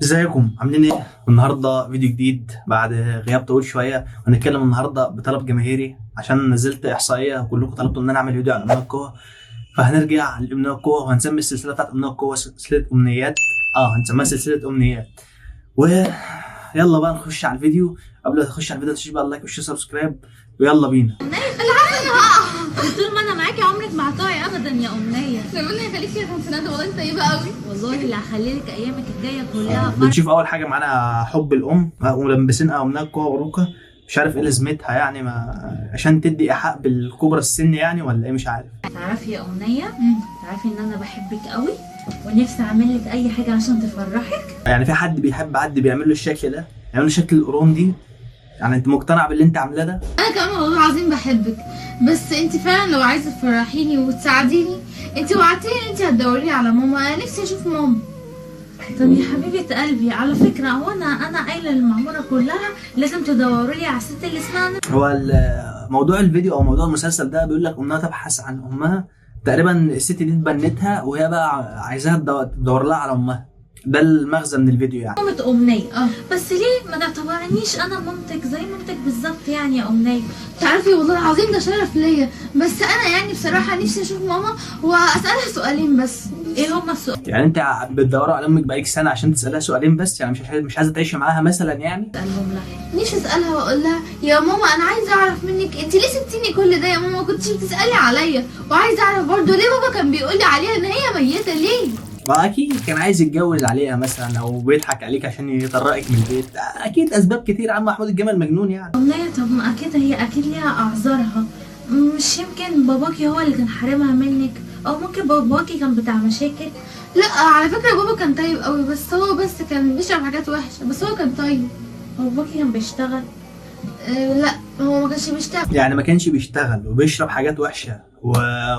ازيكم عاملين ايه؟ النهارده فيديو جديد بعد غياب طويل شويه، وهنتكلم النهارده بطلب جماهيري عشان نزلت احصائيه وكلكم طلبتوا ان انا اعمل فيديو عن امنيه القوه. فهنرجع لامنيه القوه وهنسمي السلسله بتاعت امنيه القوه سلسله امنيات. هنسميها سلسله امنيات. ويلا بقى نخش على الفيديو. قبل ما نخش على الفيديو تشيل بقى اللايك والشير سبسكرايب، ويلا بينا. طول ما انا معاكي عمرك ما هتقعي ابدا يا امنيه. ربنا يخليكي يا طنط ندى، والله انت طيبه قوي. والله اللي هخلي لك ايامك الجايه كلها فرح. بنشوف اول حاجه معانا حب الام وملبسينها امنيه القوه وروكا. مش عارف ايه لازمتها يعني، ما عشان تدي ايحاء بالكبرى السن يعني، ولا ايه مش عارف. تعرفي يا امنيه، تعرفي ان انا بحبك قوي ونفسي اعمل لك اي حاجه عشان تفرحك. يعني في حد بيحب حد بيعمل له الشكل ده، يعمل له شكل القرون دي؟ يعني انت مقتنع باللي انت عاملاه ده؟ انا كمان والله العظيم بحبك، بس انت فعلا لو عايزه تفرحيني وتساعديني انت وعدتيني ان انت هتدوري على ماما. انا نفسي اشوف ماما. طب يا حبيبه قلبي، على فكره هو انا قايله للمعموره كلها لازم تدوروا لي على الست اللي اسمها هو موضوع الفيديو او موضوع المسلسل ده بيقول لك امها تبحث عن امها. تقريبا الست دي اتبنتها وهي بقى عايزاها تدور لها على امها. ده المغزى من الفيديو يعني. مامة أمنية. بس ليه ما تعتبرنيش أنا مامتك زي مامتك بالظبط يعني يا أمنية؟ تعرفي والله العظيم ده شرف ليا، بس انا يعني بصراحه نفسي اشوف ماما واسالها سؤالين بس. إيه هما السؤال؟ يعني انت بتدوروا على امك بقالك سنه عشان تسالها سؤالين بس؟ يعني مش عايزه تعيشي معاها مثلا يعني؟ اسألهم لها. نفسي اسالها واقول لها يا ماما انا عايزه اعرف منك انت ليه سبتيني كل ده يا ماما، ما كنتش بتسالي عليا. وعايزه اعرف برضه ليه بابا كان بيقول لي عليها ان هي ميته ليه. ما اكيد كان عايز يتجوز عليها مثلا، او بيضحك عليك عشان يطرقك من البيت. اكيد اسباب كتير. عم محمود الجمل مجنون يعني. أمنية طب ما أكيد هي أكيد ليها أعذارها. مش يمكن باباكي هو اللي كان حارمها منك، أو ممكن باباكي كان بتاع مشاكل؟ لا على فكره بابا كان طيب قوي، بس هو كان بيشرب حاجات وحشه، بس هو كان طيب. هو باباكي كان بيشتغل؟ لا هو ما كانش بيشتغل. يعني ما كانش بيشتغل وبيشرب حاجات وحشه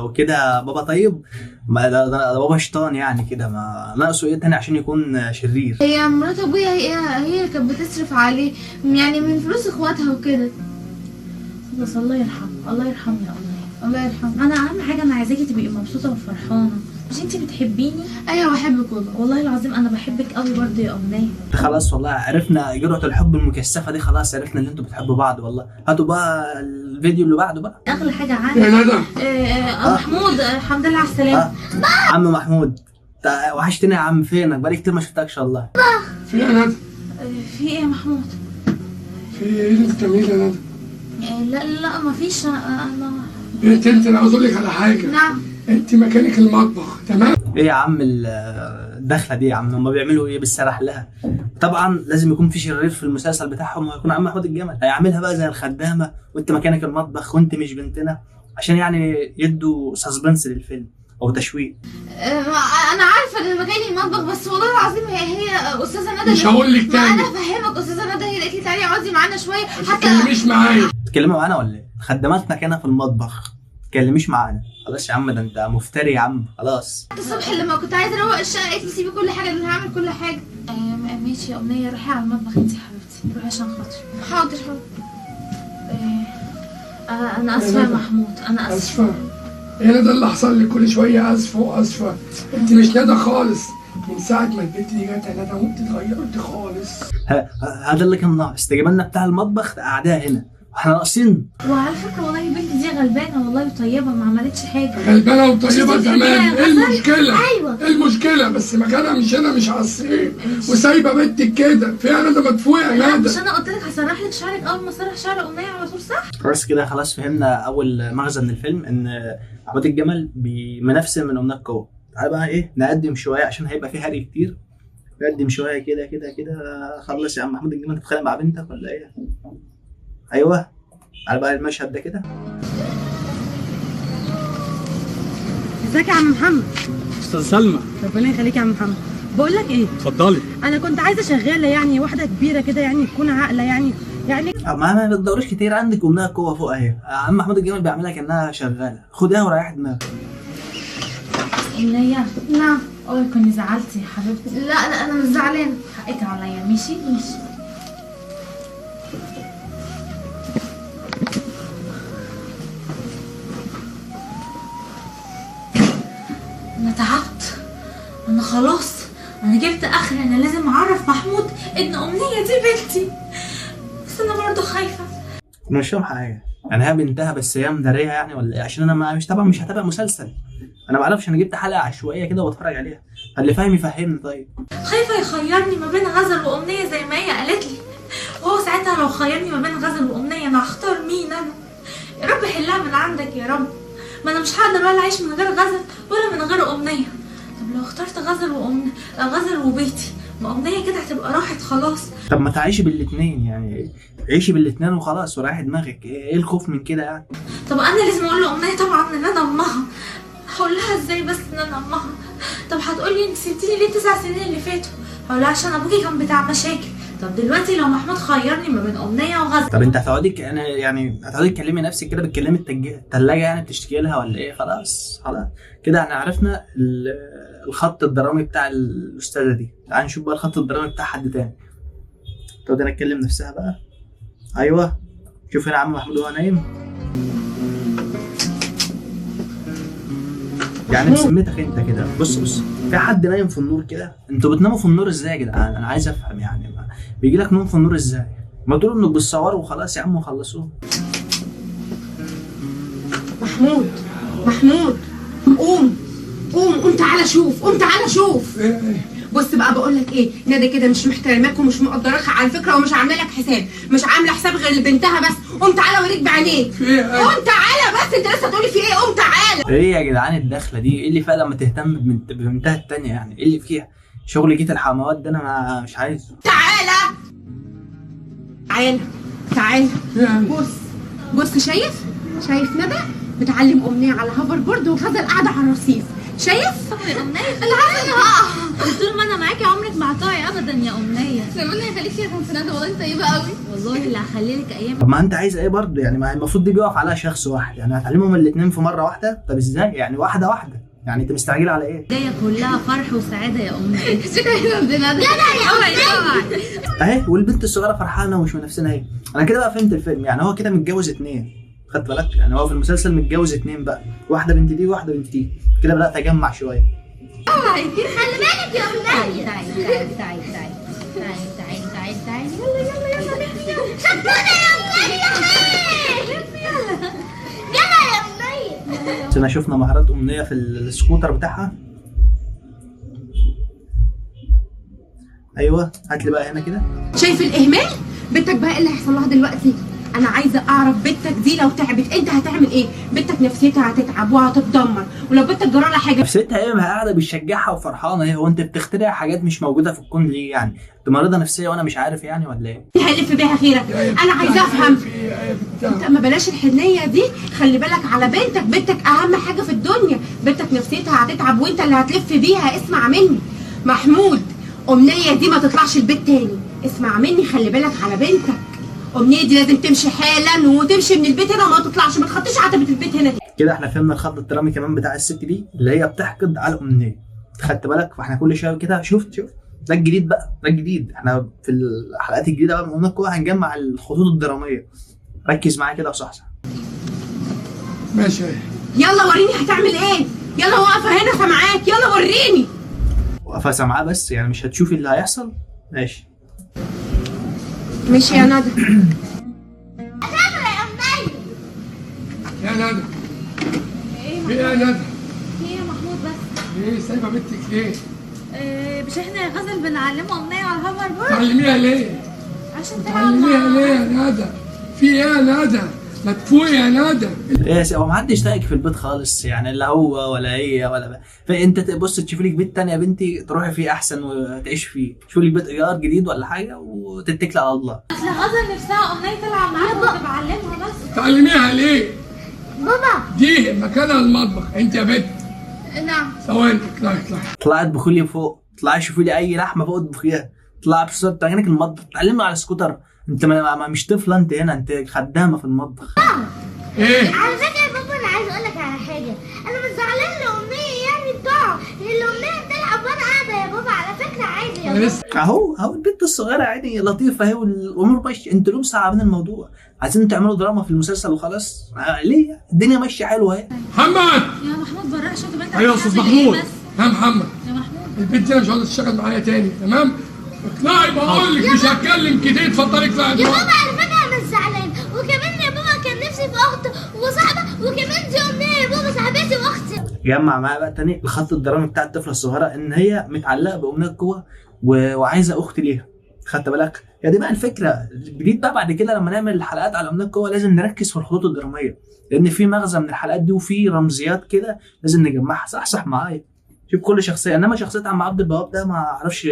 وكده بابا طيب؟ ما ده بابا شيطان يعني كده. ما ناقصه ايه تاني عشان يكون شرير؟ هي مرات ابويا هي اللي كانت بتصرف عليه يعني من فلوس اخواتها وكده. بس الله يرحمه، الله يرحمه يا أمنية. الله يرحمه. أنا أهم حاجة أنا عايزاكي تبقي مبسوطة وفرحانة. مش انتي بتحبيني؟ ايوه بحبك والله. والله العظيم انا بحبك قوي برضه يا امنيه. خلاص والله عرفنا جرعه الحب المكثفه دي. خلاص عرفنا ان انتوا بتحبوا بعض. والله هاتوا بقى الفيديو اللي بعده بقى. اغلى حاجه عندي يا ندى. محمود الحمد لله على السلامه. عم محمود وحشتني يا عم. فينك؟ بقالي كتير ما شفتكش والله. في يا ندى. في ايه يا محمود؟ في ايه اللي بتعمليه يا ندى؟ لا لا ما فيش. انا انت انا عاوز اقول لك على حاجه. نعم. انت مكانك المطبخ تمام. ايه يا عم الدخله دي يا عم؟ هم بيعملوا ايه بالسرح لها؟ طبعا لازم يكون في شرير في المسلسل بتاعهم، ويكون عم محمود الجمل. هيعملها بقى زي الخدامه وانت مكانك المطبخ وانت مش بنتنا، عشان يعني يدوا سسبنس للفيلم او تشويق. انا عارفه ان مكاني المطبخ، بس والله العظيم هي استاذه ندى. مش هقول لك تاني. انا فاهمك استاذه ندى، هي قالت لي تعالي اقعدي معانا شويه ما تتكلميش معايا. تتكلموا معانا ولا ايه؟ خدامات مكانها في المطبخ، تكلميش معانا. خلاص يا عم، ده انت مفتري يا عم. خلاص. الصبح لما كنت عايزه اروق الشقه قالت لي سيبي كل حاجه، انا هعمل كل حاجه. ماشي يا امنيه، روحي على المطبخ انت يا حبيبتي، روحي عشان خاطري. حاضر حاضر. انا اسفه يا محمود، انا اسفه. ايه ندى اللي حصل لي كل شويه اسفه واسفه؟ انت مش ندى خالص. من ساعه ما البنت دي جت يا ندى وانت اتغيرت خالص. هذا اللي كان ناقص. تجيب بتاع المطبخ قاعدها هنا واحنا ناقصين. وعلى فكره والله البنت دي غلبانه والله وطيبه، ما عملتش حاجه. غلبانه وطيبه تمام. ايه المشكله؟ ايوه ايه المشكله؟ بس مكانها مش هنا، مش على السرير وسايبه بنتك كده. فيها ندى مدفوعه يا ندى. مش انا قلت لك هسرح لك شعرك اول ما اسرح شعر امنيه على طول صح؟ بس كده خلاص فهمنا اول مغزى من الفيلم، ان محمود الجمل منفسن من امنيه القوه. تعالى بقى ايه نقدم شويه عشان هيبقى في هري كتير. نقدم شويه كده كده كده. خلص يا عم محمود الجمل، تتخانق مع بنتك ولا ايه؟ ايوه على بقى المشهد ده كده. ازيك يا عم محمد؟ استاذ سلمى. ربنا يخليك يا عم محمد. بقول لك ايه؟ اتفضلي. انا كنت عايزه شغاله يعني واحده كبيره كده يعني تكون عاقله يعني ما بتدوريش كتير. عندك امنيه القوه فوق اهي. عم محمود الجمل بيعملها كانها شغاله. خدها وريح دماغك. امنيه نعم. اوعي تكوني زعلتي يا حبيبتي. لا انا مش زعلانه. حقك عليا. ماشي ماشي. انا تعبت، انا خلاص انا جبت اخر، انا لازم اعرف محمود ان امنيه دي بنتي، بس انا برضه خايفه. انا مش فاهم حاجه، يعني هي بنتها بس هي مداريه يعني ولا ايه؟ عشان انا مش هتابع مسلسل، انا ما اعرفش، انا جبت حلقه عشوائيه كده وبتفرج عليها، اللي فاهم يفهمني. طيب خايفه يخيرني ما بين غزل وامنيه زي ما هي قالت لي، وهو ساعتها لو خيرني ما بين غزل وامنيه انا هختار مين؟ انا يا رب حلها من عندك يا رب، ما انا مش هقدر ولا اعيش من غير غزل ولا من غير امنيه. طب لو اخترت غزل وبيتي، ما امنيه كده هتبقى راحت خلاص. طب ما تعيشي بالاثنين، يعني عيشي بالاثنين وخلاص وريحي دماغك، ايه الخوف من كده يعني؟ طب انا لازم اقول لامنيه طبعا ان انا امها، هقول لها ازاي بس ان انا امها؟ طب هتقولي انت سبتيني ليه 9 سنين اللي فاتوا؟ هقول لها عشان ابوكي كان بتاع مشاكل. طب دلوقتي لو محمود خيرني ما بين امنيه وغزل، طب انت هتقعدي انا يعني هتقعدي تكلمي نفسك كده، بتكلمي التلاجة يعني بتشتكي لها ولا ايه؟ خلاص كده احنا عرفنا الخط الدرامي بتاع الاستاذه دي. تعال نشوف بقى الخط الدرامي بتاع حد تاني. تقعد انا اتكلم نفسها بقى. ايوه شوف هنا عم محمود وهو نايم، يعني بسمتك انت كده. بص في حد نايم في النور كده؟ انتوا بتناموا في النور ازاي يا جدعان؟ انا عايز افهم يعني، بيجي لك نوم في النور ازاي؟ ما تقولوا انك بتصوروا وخلاص يا عم وخلصوه. محمود قوم تعالى شوف. بص بقى بقول لك ايه، ندى كده مش محترماك ومش مقدراك على فكره، ومش عامله لك حساب، مش عامله حساب غير لبنتها بس. قوم تعالى اوريك بعينيك. قوم تعالى بس، انت لسه تقولي في ايه؟ قوم تعالى. ايه يا جدعان الدخله دي؟ ايه اللي فيها لما تهتم ببنتها التانيه يعني؟ ايه اللي فيها؟ شغل جيت الحموات ده انا مش عايزه. تعالى بص شايف ندى بتعلم امنيه على هوفر بورد وغزل قاعده على الرصيف. شايف؟ يا امنيه العسل هقع طول ما انا معاكي، عمرك ما هتقعي ابدا يا امنيه. ربنا يخليك يا طنط ندى، والله انت طيبه قوي. والله اللي هخلي لك ايام. طب ما انت عايز ايه برضه يعني؟ ما المفروض دي بيقف عليها شخص واحد، يعني هتعلمهم الاثنين في مره واحده؟ طب ازاي يعني واحده يعني انت مستعجله على ايه؟ جايه كلها فرح وسعاده يا امنيه. شكرا يا ندى. اوعي اهي والبنت الصغيره فرحانه ومش من نفسنا اهي. انا كده بقى فهمت الفيلم، يعني هو كده متجوز 2، خدت بالك؟ يعني هو في المسلسل متجوز 2 بقى، واحده بنت دي وواحده بنت دي. كده بدات اجمع شويه. خلي بالك يا امنيه. تعالي يلا شطوره يا امنيه. يلا يا امنيه. بس شفنا مهارات امنيه في السكوتر بتاعها. ايوه هات لي بقى هنا كده. شايف الاهمال؟ بنتك بقى ايه اللي هيحصل لها دلوقتي؟ انا عايزه اعرف بنتك دي لو تعبت انت هتعمل ايه؟ بنتك نفسيتها هتتعب وهتتدمر، ولو بنتك جرى لها حاجه نفسيتها ايه؟ ما هي قاعده بتشجعها وفرحانه اهي. هو انت بتخترع حاجات مش موجوده في الكون ليه يعني؟ انت مريضه نفسيه وانا مش عارف يعني ولا ايه؟ هيلف بيها خيرك. انا عايزه افهم. انت ما بلاش الحنيه دي، خلي بالك على بنتك اهم حاجه في الدنيا. بنتك نفسيتها هتتعب وانت اللي هتلف بيها. اسمع مني محمود، امنيه دي ما تطلعش البيت تاني. اسمع مني، خلي بالك على بنتك. امنيه دي لازم تمشي حالا وتمشي من البيت هنا وما تطلعش، ما تخطيش عتبه البيت هنا دي. كده احنا فهمنا الخط الدرامي كمان بتاع الست دي اللي هي بتحقد على امنيه. خدت بالك؟ فاحنا كل شويه كده شفت ده الجديد بقى، ده الجديد. احنا في الحلقات الجديده بقى من كده هنجمع الخطوط الدراميه. ركز معايا كده وصحصح. ماشي. يلا وريني هتعمل ايه. يلا واقفه هنا سامعاك، يلا وريني. واقفه سامعاه بس يعني مش هتشوفي اللي هيحصل؟ ماشي يا ندى. يا ندى. في ايه يا ندى؟ في يا محمود بس؟ ليه سايبه بنتك ليه؟ مش احنا يا غزل بنعلمه امنيه على الهوفر بورد تعلميها ليه؟ عشان تلعب تعلميها معاها. ليه يا ندى؟ في ايه يا ندى؟ ما تفوقي يا ندى. ايه هو ما حدش طايق في البيت خالص يعني، لا هو ولا هي ولا بقى. فانت تبص تشوف لك بيت تاني يا بنتي تروحي فيه احسن وتعيش فيه. شوفي لك بيت ايجار جديد ولا حاجه وتتكلي على الله. اصل غزل نفسها امنيه تلعب معاها وتبعلمها بس. تعلميها ليه؟ بابا. دي مكانها المطبخ. انت يا بنت نعم. ثواني اطلعي. طلعت اطبخي فوق، طلعي شوفي لي اي لحمه فوق اطبخيها. طلعي بصوت بتاعك المطبخ، تعلمي على السكوتر. انت مش طفله انت هنا، انت خدامه في المطبخ. ايه؟ على فكره يا بابا انا عايز اقول لك على حاجه، انا مش زعلان لامنيه يعني بتاع الامنيه بتلعب وانا قاعده يا بابا، على فكره عادي يا انا بابا. لسه اهو البنت الصغيره عادي لطيفه اهي والامور ماشيه. انتوا ليه مصعبين الموضوع؟ عايزين تعملوا دراما في المسلسل وخلاص؟ ليه؟ الدنيا ماشيه حلوه اهي. محمد. يا محمود براء شوف بنتك ايوه يا استاذ هتعمل إيه محمود. بس. يا محمد يا محمود البنت دي انا مش عاوز تشتغل معايا تاني، تمام؟ اطلعي بقول لك، مش هتكلم كتير، اتفضلي اطلعي يا دلوقتي. ماما على فكره انا مش زعلان، وكمان يا ماما كان نفسي في اخت وصاحبه، وكمان دي امنيه يا ماما صاحبتي واختي. جمع معايا بقى تاني الخط الدرامي بتاع الطفله الصغيره ان هي متعلقه بامنيه قوه وعايزه اخت ليها. خدت بالك؟ هي دي بقى الفكره الجديد بقى. بعد كده لما نعمل الحلقات على امنيه قوه لازم نركز في الخطوط الدراميه، لان في مغزى من الحلقات دي وفي رمزيات كده لازم نجمعها. صح معايا. شوف كل شخصيه، انما شخصيه عم عبد البواب ده ما اعرفش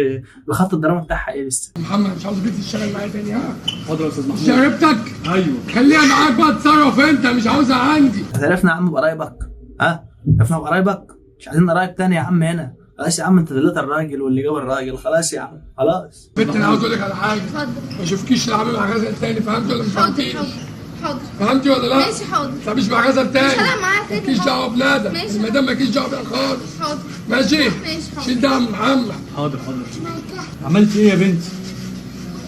الخط الدرامي بتاعها ايه لسه. محمد مش عاوز البنت تشتغل معايا تاني، ها؟ حاضر يا استاذ محمود. شربتك؟ ايوه. خليها معاك بقى، تصرف انت، مش عاوزها عندي. عرفنا يا عم بقرايبك، ها؟ عرفنا بقرايبك، مش عايزين قرايب تاني يا عم هنا. خلاص يا عم، انت دلت الراجل واللي جاب الراجل، خلاص يا عم خلاص. بنت انا عاوز اقول لك على حاجه، اتفضل. ما اشوفكيش العب مع غزل تاني، فهمتي ولا مش حاضر فهمتيش؟ حاضر حاضر. فهمتي ولا لا؟ ماشي حاضر. لا مش مع غزل تاني، مش هلعب معاك تاني. مالكيش دعوه بنادى، ماشي. المدام مالكيش دعوه بيها خالص. حاضر ماشي؟ ماشي حاضر. شيل ده يا عم محمد. حاضر حاضر. عملت ايه يا بنتي؟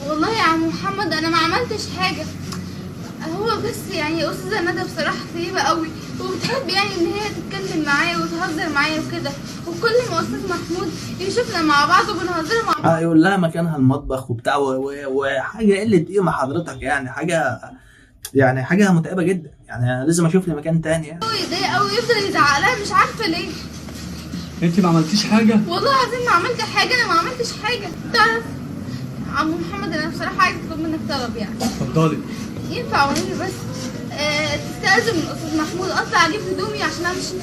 والله يا عم محمد انا ما عملتش حاجه، هو بس يعني استاذه ندى بصراحه طيبه قوي، وبتحب يعني ان هي تتكلم معايا وتهزر معايا وكده، وكل ما استاذ محمود يشوفنا مع بعض وبنهزر مع بعض يقول لها مكانها المطبخ وبتاع وحاجه قله قيمه حضرتك، يعني حاجه متعبه جدا. يعني أنا لازم اشوف لي مكان تاني يعني. هو يضايق قوي يفضل يزعق لها، مش عارفه ليه. انت ما عملتيش حاجه؟ والله العظيم ما عملت حاجه، انا ما عملتش حاجه. تعرف عم محمد انا بصراحه عايزه اطلب منك طلب يعني. اتفضلي. ينفع والنبي بس تستأذن من استاذ محمود اطلع اجيب هدومي عشان امشي؟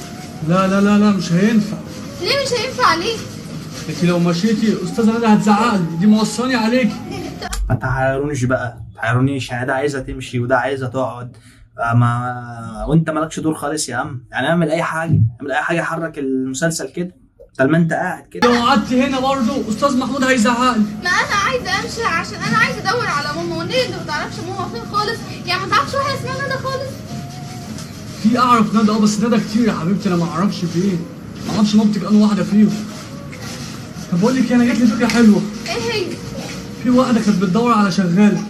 لا لا لا لا مش هينفع. ليه مش هينفع ليه؟ انت لو مشيتي استاذه ندى هتزعقلي، دي موصاني عليكي. ما تحيرونيش بقى، تحيرونيش. يعني ده عايزه تمشي وده عايزه تقعد، وانت مالكش دور خالص يا عم. يعني اعمل اي حاجه، اعمل اي حاجه، حرك المسلسل كده طول ما انت قاعد كده. لو قعدت هنا برضه استاذ محمود هيزعقلي. ما انا عايزه امشي عشان انا عايزه ادور على ماما، والنبي انت ما تعرفش ماما فين خالص، يعني ما تعرفش واحده اسمها ندى خالص. في اعرف ندى بس ندى كتير يا حبيبتي، انا ما اعرفش فين، ما اعرفش مامتك انهي واحده فيهم. طب بقول لك انا جات لي فكره حلوه. ايه هي؟ في واحده كانت بتدور على شغاله،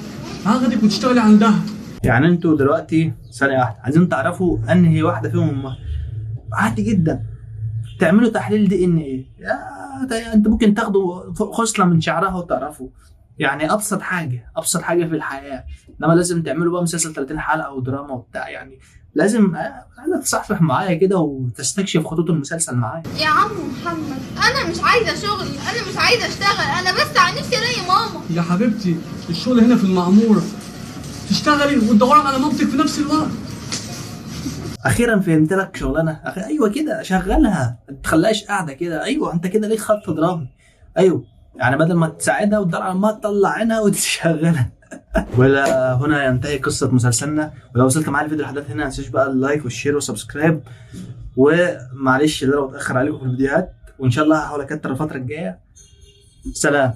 هاخدك وتشتغلي عندها. يعني انتوا دلوقتي ثانيه واحده عايزين تعرفوا انهي واحده فيهم امها. عادي جدا، تعملوا تحليل دي ان ايه. انت ممكن تاخدوا خصله من شعرها وتعرفوا. يعني ابسط حاجه في الحياه. انما لازم تعملوا بقى مسلسل 30 حلقه ودراما وبتاع. يعني لازم تصحصح معايا كده وتستكشف خطوط المسلسل معايا. يا عم محمد انا مش عايزه شغل، انا مش عايزه اشتغل، انا بس عن نفسي الاقي ماما. يا حبيبتي الشغل هنا في المعموره، تشتغلي وتدوري على مامتك في نفس الوقت. اخيرا فهمت لك شغلانه. ايوه كده شغلها، ما تخليهاش قاعده كده. ايوه انت كده ليك خط درامي. ايوه يعني بدل ما تساعدها وتدور على ما تطلع عينها وتشغلها. ولا هنا ينتهي قصه مسلسلنا. ولو وصلت معايا الفيديو لحد هنا ما تنسوش بقى اللايك والشير والسبسكرايب. ومعلش اللي انا بتاخر عليكم في الفيديوهات، وان شاء الله هحاول اكتر الفتره الجايه. سلام.